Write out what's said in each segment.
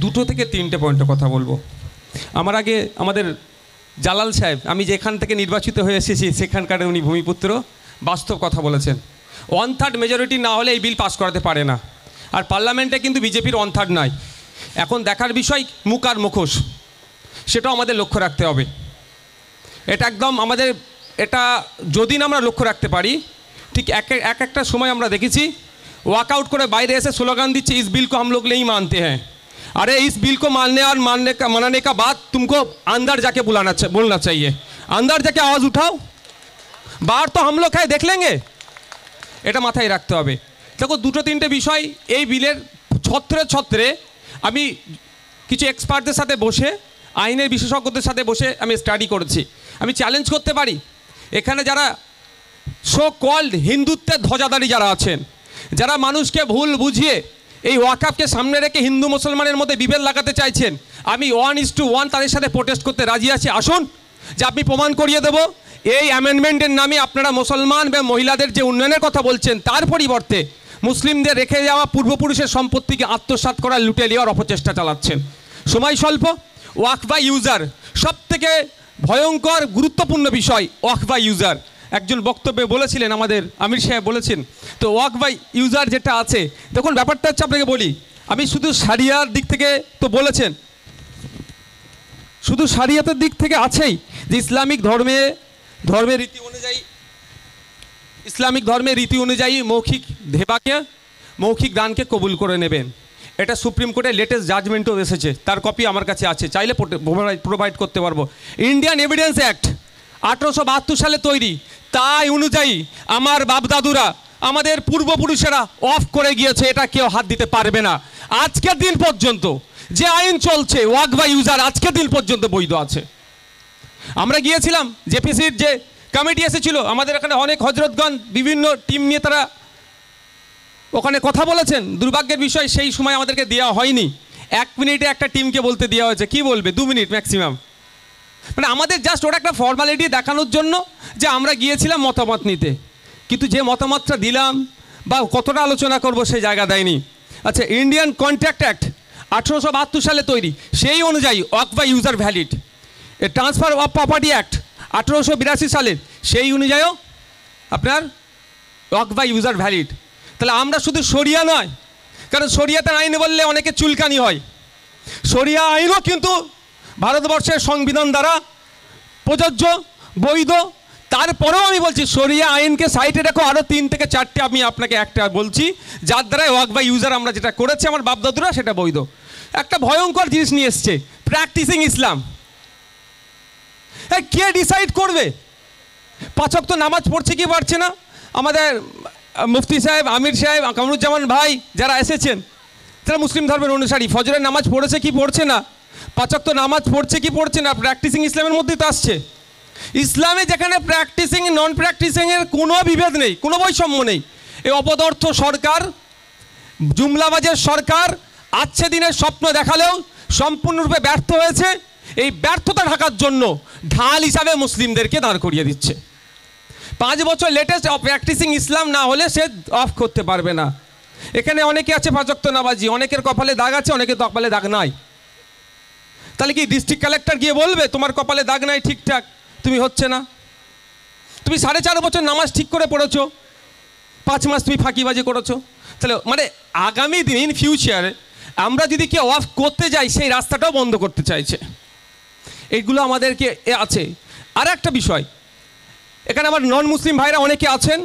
দুটো থেকে তিনটে পয়েন্টে কথা বলবো। আমার আগে আমাদের জালাল সাহেব, আমি যেখান থেকে নির্বাচিত হয়ে এসেছি সেখানকার উনি ভূমিপুত্র, বাস্তব কথা বলেছেন। 1/3 মেজরিটি না হলে এই বিল পাস করাতে পারে না। আর পার্লামেন্টে কিন্তু বিজেপির 1/3 নাই। এখন দেখার বিষয় মুখ আর মুখোশ, সেটাও আমাদের লক্ষ্য রাখতে হবে। এটা একদম আমাদের, এটা যদি না আমরা লক্ষ্য রাখতে পারি, ঠিক একটা সময় আমরা দেখেছি ওয়াকআউট করে বাইরে এসে স্লোগান দিচ্ছে इस बिल को हम लोग नहीं मानते हैं। अरे इस बिल को मनाने का बाद तुमको अंदर जाके बोलना चाहिए, अंदर जाके आवाज़ उठाओ, बाहर तो हम लोग है देख लेंगे। এটা মাথায় রাখতে হবে। দেখো দুটো তিনটে বিষয় এই বিলের ছত্রে আমি কিছু এক্সপার্টদের সাথে বসে, আইনের বিশেষজ্ঞদের সাথে বসে আমি স্টাডি করেছি। আমি চ্যালেঞ্জ করতে পারি এখানে যারা সো কল্ড হিন্দুত্বের ধ্বজাধারী যারা আছেন, যারা মানুষকে ভুল বুঝিয়ে এই ওয়াকাফকে সামনে রেখে হিন্দু মুসলমানের মধ্যে বিভেদ লাগাতে চাইছেন, আমি 1:1 তাদের সাথে প্রোটেস্ট করতে রাজি আছি। আসুন যে আপনি প্রমাণ করিয়ে দেবো এই অ্যামেন্ডমেন্টের নামে আপনারা মুসলমান বা মহিলাদের যে উন্নয়নের কথা বলছেন তার পরিবর্তে মুসলিমদের রেখে যাওয়া পূর্বপুরুষের সম্পত্তিকে আত্মসাৎ করার লুটে নেওয়ার অপচেষ্টা চালাচ্ছেন। সময় স্বল্প, ওয়াকফ বাই ইউজার সবথেকে ভয়ঙ্কর গুরুত্বপূর্ণ বিষয়। ওয়াকফ বাই ইউজার একজন বক্তব্যে বলেছিলেন, আমাদের আমির সাহেব বলেছেন। তো ওয়াকফ বাই ইউজার যেটা আছে, দেখুন ব্যাপারটা হচ্ছে, আপনাকে বলি, আমি শুধু সারিয়ার দিক থেকে তো বলেছেন, শুধু সারিয়াতের দিক থেকে আছেই যে ইসলামিক ধর্মের রীতি অনুযায়ী, ইসলামিক ধর্মের রীতি অনুযায়ী মৌখিক দানকে কবুল করে নেবেন। এটা সুপ্রিম কোর্টের লেটেস্ট জাজমেন্টও এসেছে, তার কপি আমার কাছে আছে, চাইলে প্রোভাইড করতে পারবো। ইন্ডিয়ান এভিডেন্স অ্যাক্ট 1872 সালে তৈরি, তাই অনুযায়ী আমার বাপদাদুরা, আমাদের পূর্বপুরুষেরা অফ করে গিয়েছে, এটা কেউ হাত দিতে পারবে না। আজকের দিন পর্যন্ত যে আইন চলছে ওয়াকফ বাই ইউজার আজকের দিন পর্যন্ত বৈধ আছে। আমরা গিয়েছিলাম, জেপিসির যে কমিটি এসেছিল, আমাদের এখানে অনেক হজরতগণ বিভিন্ন টিম নিয়ে তারা ওখানে কথা বলেছেন। দুর্ভাগ্যের বিষয় সেই সময় আমাদেরকে দেওয়া হয়নি। 1 মিনিটে একটা টিমকে বলতে দেওয়া হয়েছে, কি বলবে 2 মিনিট ম্যাক্সিমাম। মানে আমাদের জাস্ট ওটা একটা ফর্মালিটি দেখানোর জন্য যে আমরা গিয়েছিলাম মতামত নিতে, কিন্তু যে মতামতটা দিলাম বা কতটা আলোচনা করব সেই জায়গা দেয়নি। আচ্ছা, ইন্ডিয়ান কন্ট্রাক্ট অ্যাক্ট 1872 সালে তৈরি, সেই অনুযায়ী waqf by user valid. Transfer of property act 1882 সালের, সেই অনুযায়ীও আপনার ওয়াকফ বাই ইউজার ভ্যালিড। তাহলে আমরা শুধু শরিয়া নয়, কারণ শরিয়াতের আইন বললে অনেকে চুলকানি হয়, শরিয়া আইনও কিন্তু ভারতবর্ষের সংবিধান দ্বারা প্রযোজ্য, বৈধ। তারপরেও আমি বলছি শরিয়া আইনকে সাইডে রেখো, আরও 3 থেকে 4টে আমি আপনাকে একটা বলছি যার দ্বারা ওয়াকফ বাই ইউজার আমরা যেটা করেছি আমার বাপদাদুরা সেটা বৈধ। একটা ভয়ঙ্কর জিনিস নিয়ে এসছে, প্র্যাকটিসিং ইসলাম। কে ডিসাইড করবে 5 ওয়াক্ত নামাজ পড়ছে কি পারছে না? আমাদের মুফতি সাহেব, আমির সাহেব, কামরুজ্জামান ভাই যারা এসেছেন তারা মুসলিম ধর্মের অনুসারী, ফজরের নামাজ পড়েছে কি পড়ছে না, 5 ওয়াক্ত নামাজ পড়ছে কি পড়ছে না, প্র্যাকটিসিং ইসলামের মধ্যেই তো আসছে। ইসলামে যেখানে প্র্যাকটিসিং নন প্র্যাকটিসিংয়ের কোনো বিভেদ নেই, কোনো বৈষম্য নেই। এই অপদার্থ সরকার, জুমলাবাজের সরকার আজকে দিনের স্বপ্ন দেখালেও সম্পূর্ণরূপে ব্যর্থ হয়েছে। এই ব্যর্থতা ঢাকার জন্য ঢাল হিসাবে মুসলিমদেরকে দাঁড় করিয়ে দিচ্ছে। 5 বছর লেটেস্ট প্র্যাকটিসিং ইসলাম না হলে সে অফ করতে পারবে না। এখানে অনেকে আছে 5 ওয়াক্ত নামাজি, অনেকের কপালে দাগ আছে, অনেকের কপালে দাগ নাই। তাহলে কি ডিস্ট্রিক্ট কালেক্টর গিয়ে বলবে তোমার কপালে দাগ নাই, ঠিকঠাক তুমি হচ্ছে না? তুমি 4.5 বছর নামাজ ঠিক করে পড়েছো, 5 মাস তুমি ফাঁকিবাজি করেছো। তাহলে মানে আগামী দিন ইন ফিউচারে আমরা যদি কেউ অফ করতে যাই সেই রাস্তাটাও বন্ধ করতে চাইছে। এইগুলো আমাদেরকে আছে। আর একটা বিষয়, এখানে আমার নন মুসলিম ভাইরা অনেকে আছেন,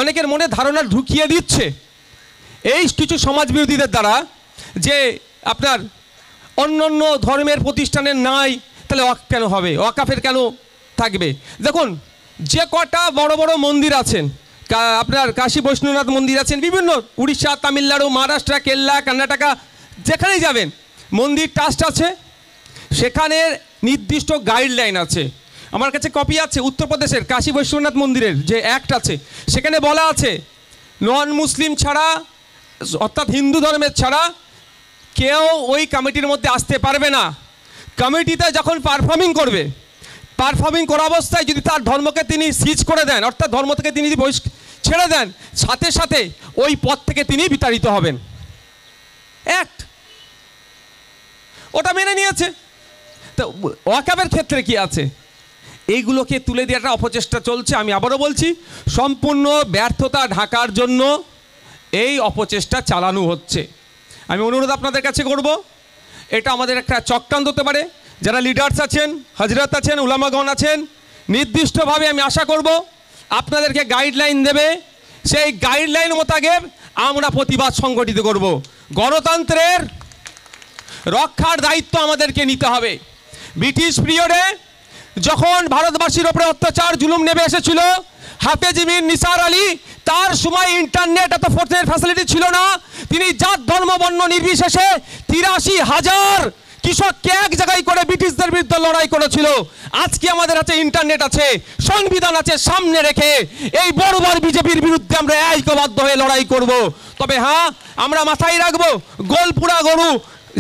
অনেকের মনে ধারণা ঢুকিয়ে দিচ্ছে এই কিছু সমাজ বিরোধীদের দ্বারা যে আপনার অন্য অন্য ধর্মের প্রতিষ্ঠানের নাই, তাহলে ওয়াকফ কেন হবে, ওয়াকফের কেন থাকবে? দেখুন, যে কটা বড় বড় মন্দির আছেন, আপনার কাশী বৈষ্ণবনাথ মন্দির আছেন, বিভিন্ন উড়িষ্যা, তামিলনাড়ু, মহারাষ্ট্র, কেরালা, কর্ণাটকা, যেখানেই যাবেন মন্দির ট্রাস্ট আছে, সেখানে নির্দিষ্ট গাইডলাইন আছে। আমার কাছে কপি আছে উত্তরপ্রদেশের কাশী বৈষ্ণবনাথ মন্দিরের যে অ্যাক্ট আছে, সেখানে বলা আছে নন মুসলিম ছাড়া, অর্থাৎ হিন্দু ধর্মের ছাড়া কেউ ওই কমিটির মধ্যে আসতে পারবে না। কমিটিতে যখন পারফর্মিং করবে, পারফর্মিং করা অবস্থায় যদি তার ধর্মকে তিনি সিজ করে দেন, অর্থাৎ ধর্ম থেকে তিনি যদি ছেড়ে দেন, সাথে সাথে ওই পদ থেকে তিনি বিতাড়িত হবেন। অ্যাক্ট ওটা মেনে নিয়েছে। তো ওয়াকাফের ক্ষেত্রে কি আছে, এইগুলোকে তুলে দিয়ে একটা অপচেষ্টা চলছে। আমি আবারও বলছি, সম্পূর্ণ ব্যর্থতা ঢাকার জন্য এই অপচেষ্টা চালানো হচ্ছে। আমি অনুরোধ আপনাদের কাছে করব, এটা আমাদের একটা চক্রান্ত হতে পারে। যারা লিডার্স আছেন, হজরত আছেন, উলামাগণ আছেন, নির্দিষ্টভাবে আমি আশা করব আপনাদেরকে গাইডলাইন দেবে, সেই গাইডলাইন মোতাবেক আমরা প্রতিবাদ সংগঠিত করব। গণতন্ত্রের রক্ষার দায়িত্ব আমাদেরকে নিতে হবে। ব্রিটিশ পিরিয়ডে যখন ভারতবাসীর ওপরে অত্যাচার জুলুম নেমে এসেছিল, হাফেজ মির নিসার আলী, তার সময় ইন্টারনেট এত ফোনের ফ্যাসিলিটি ছিল না। তিনি জাত ধর্ম বর্ণ নির্বিশেষে 83,000 কৃষককে এক জায়গায় করে ব্রিটিশদের বিরুদ্ধে লড়াই করেছিল। আজকে আমাদের কাছে ইন্টারনেট আছে, সংবিধান আছে, সামনে রেখে এই বড়বার বিজেপির বিরুদ্ধে আমরা ঐক্যবদ্ধ হয়ে লড়াই করব। তবে হ্যাঁ, আমরা মাথায় রাখবো, গোলপুরা গরু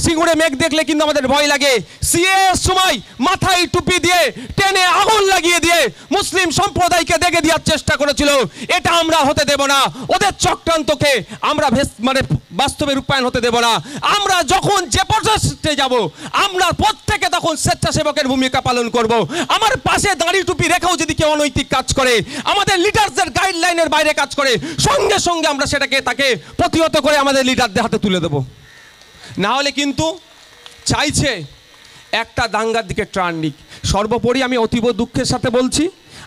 সিঙ্গুরে মেঘ দেখলে কিন্তু আমাদের ভয় লাগে। সিএ সময় মাথায় টুপি দিয়ে টেনে আগুন লাগিয়ে দিয়ে মুসলিম সম্প্রদায়কে দেখে দেওয়ার চেষ্টা করেছিল। এটা আমরা হতে দেব না। ওদের চক্রান্তকে আমরা মানে বাস্তবে রূপায়ণ হতে দেব না। আমরা যখন যে প্রচেষ্টাতে যাব, আমরা প্রত্যেকে তখন স্বেচ্ছাসেবকের ভূমিকা পালন করব। আমার পাশে দাঁড়ি টুপি রেখেও যদি কেউ অনৈতিক কাজ করে, আমাদের লিডারদের গাইডলাইনের বাইরে কাজ করে, সঙ্গে সঙ্গে আমরা সেটাকে তাকে প্রতিহত করে আমাদের লিডারদের হাতে তুলে দেব। না হলে কিন্তু চাইছে একটা দাঙ্গার দিকে টার্ন নিক। সর্বোপরি আমি অতীব দুঃখের সাথে বলছি,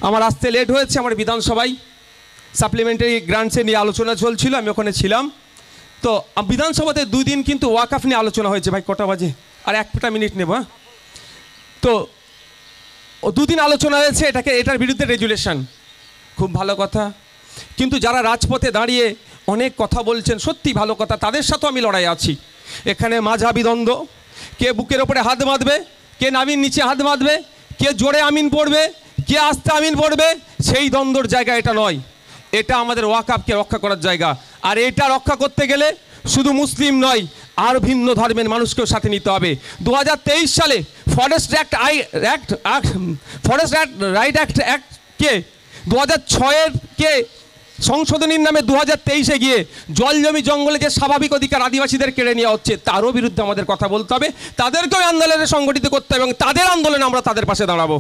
আমার আসতে লেট হয়েছে। আমার বিধানসভায় সাপ্লিমেন্টারি গ্রান্টসে নিয়ে আলোচনা চলছিল, আমি ওখানে ছিলাম। তো বিধানসভাতে 2 দিন কিন্তু ওয়াকাফ নিয়ে আলোচনা হয়েছে। ভাই কটা বাজে? আর 1 মিনিট নেব। তো 2 দিন আলোচনা হয়েছে, এটার বিরুদ্ধে রেজুলেশন, খুব ভালো কথা। কিন্তু যারা রাজপথে দাঁড়িয়ে অনেক কথা বলছেন, সত্যি ভালো কথা, তাদের সাথেও আমি লড়াই আছি। এখানে মাঝহাবি দ্বন্দ্ব, কে বুকের ওপরে হাত বাঁধবে, কে নামির নিচে হাত বাঁধবে, কে জোরে আমিন পড়বে, কে আস্তে আমিন পড়বে, সেই দ্বন্দ্বর জায়গা এটা নয়। এটা আমাদের ওয়াকাফকে রক্ষা করার জায়গা। আর এটা রক্ষা করতে গেলে শুধু মুসলিম নয়, আর ভিন্ন ধর্মের মানুষকেও সাথে নিতে হবে। 2023 সালে ফরেস্ট রাইট অ্যাক্টকে 2006 কে সংশোধনীর নামে 2023-এ গিয়ে জল জমি জঙ্গলে যে স্বাভাবিক অধিকার আদিবাসীদের কেড়ে নেওয়া হচ্ছে, তারও বিরুদ্ধে আমাদের কথা বলতে হবে। তাদেরকেও আন্দোলনে সংগঠিত করতে হবে এবং তাদের আন্দোলনে আমরা তাদের পাশে দাঁড়াবো।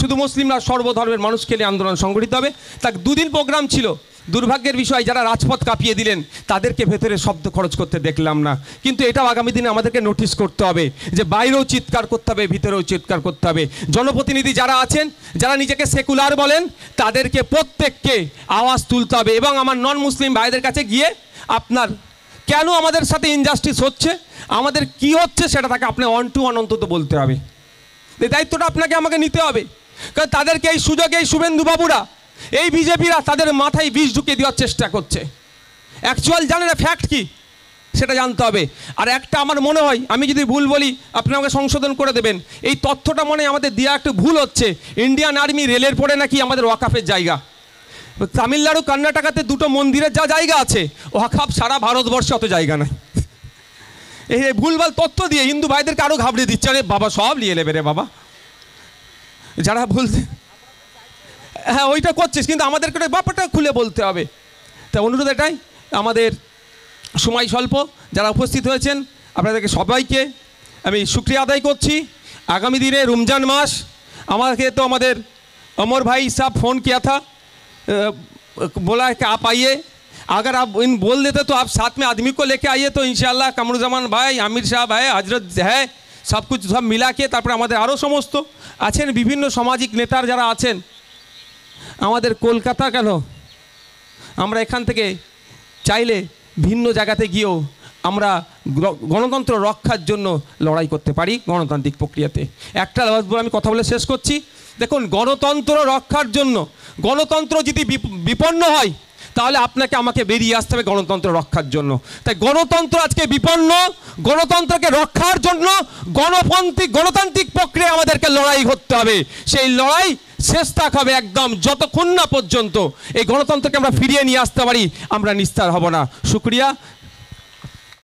শুধু মুসলিমরা, সর্বধর্মের মানুষকে নিয়ে আন্দোলন সংগঠিত হবে। তার 2 দিন প্রোগ্রাম ছিল। দুর্ভাগ্যের বিষয়, যারা রাজপথ কাঁপিয়ে দিলেন তাদেরকে ভেতরে শব্দ খরচ করতে দেখলাম না। কিন্তু এটাও আগামী দিনে আমাদেরকে নোটিস করতে হবে যে বাইরেও চিৎকার করতে হবে, ভিতরেও চিৎকার করতে হবে। জনপ্রতিনিধি যারা আছেন, যারা নিজেকে সেকুলার বলেন, তাদেরকে প্রত্যেককে আওয়াজ তুলতে হবে এবং আমার নন মুসলিম ভাইদের কাছে গিয়ে আপনার কেন আমাদের সাথে ইনজাস্টিস হচ্ছে, আমাদের কি হচ্ছে, সেটা তাকে আপনি 1 to 1 অন্তত বলতে হবে। এই দায়িত্বটা আপনাকে আমাকে নিতে হবে। কারণ তাদেরকে এই সুযোগে এই শুভেন্দুবাবুরা, এই বিজেপিরা তাদের মাথায় বিষ ঢুকিয়ে দেওয়ার চেষ্টা করছে। অ্যাকচুয়াল জানে না ফ্যাক্ট কি, সেটা জানতে হবে। আর একটা আমার মনে হয়, আমি যদি ভুল বলি আপনি আমাকে সংশোধন করে দেবেন, এই তথ্যটা মনে হয় আমাদের দেওয়া একটু ভুল হচ্ছে। ইন্ডিয়ান আর্মি রেলের পরে নাকি আমাদের ওয়াকাফের জায়গা। তামিলনাড়ু, কর্ণাটকাতে 2টো মন্দিরের যা জায়গা আছে, ওয়াকাফ সারা ভারতবর্ষে অত জায়গা নাই। এই ভুলভাল তথ্য দিয়ে হিন্দু ভাইদেরকে আরও ঘাবড়িয়ে দিচ্ছে। আরে বাবা, সব নিয়ে নেবে রে বাবা, যারা বলছে হ্যাঁ ওইটা করছিস, কিন্তু আমাদেরকে ব্যাপারটা খুলে বলতে হবে। তা অনুরোধ এটাই, আমাদের সময় স্বল্প, যারা উপস্থিত হয়েছেন আপনাদেরকে সবাইকে আমি শুক্রিয়া আদায় করছি। आगामी दिने रमजान मास हमारे तो हमारे अमर भाई साहब फ़ोन किया था, बोला कि आप आइए, अगर आप इन बोल देते तो आप साथ में आदमी को लेके आइए तो इंशाल्लाह कमरुज़्ज़मान भाई, आमिर साहब है, हजरत है, सब कुछ सब मिला के तारपर हमारे आरो समस्त आছেন বিভিন্ন সামাজিক নেতার যারা আছেন আমাদের কলকাতা কেন আমরা এখান থেকে চাইলে ভিন্ন জায়গাতে গিয়েও আমরা গণতন্ত্র রক্ষার জন্য লড়াই করতে পারি গণতান্ত্রিক প্রক্রিয়াতে। একটা আমি কথা বলে শেষ করছি, দেখুন গণতন্ত্র রক্ষার জন্য, গণতন্ত্র যদি বিপন্ন হয় তাহলে আপনাকে আমাকে বেরিয়ে আসতে হবে গণতন্ত্র রক্ষার জন্য। তাই গণতন্ত্র আজকে বিপন্ন, গণতন্ত্রকে রক্ষার জন্য গণতান্ত্রিক প্রক্রিয়া আমাদেরকে লড়াই করতে হবে। সেই লড়াই শেষ থাক হবে একদম যতক্ষণ না পর্যন্ত এই গণতন্ত্রকে আমরা ফিরিয়ে নিয়ে আসতে পারি আমরা নিস্তার হব না। শুক্রিয়া।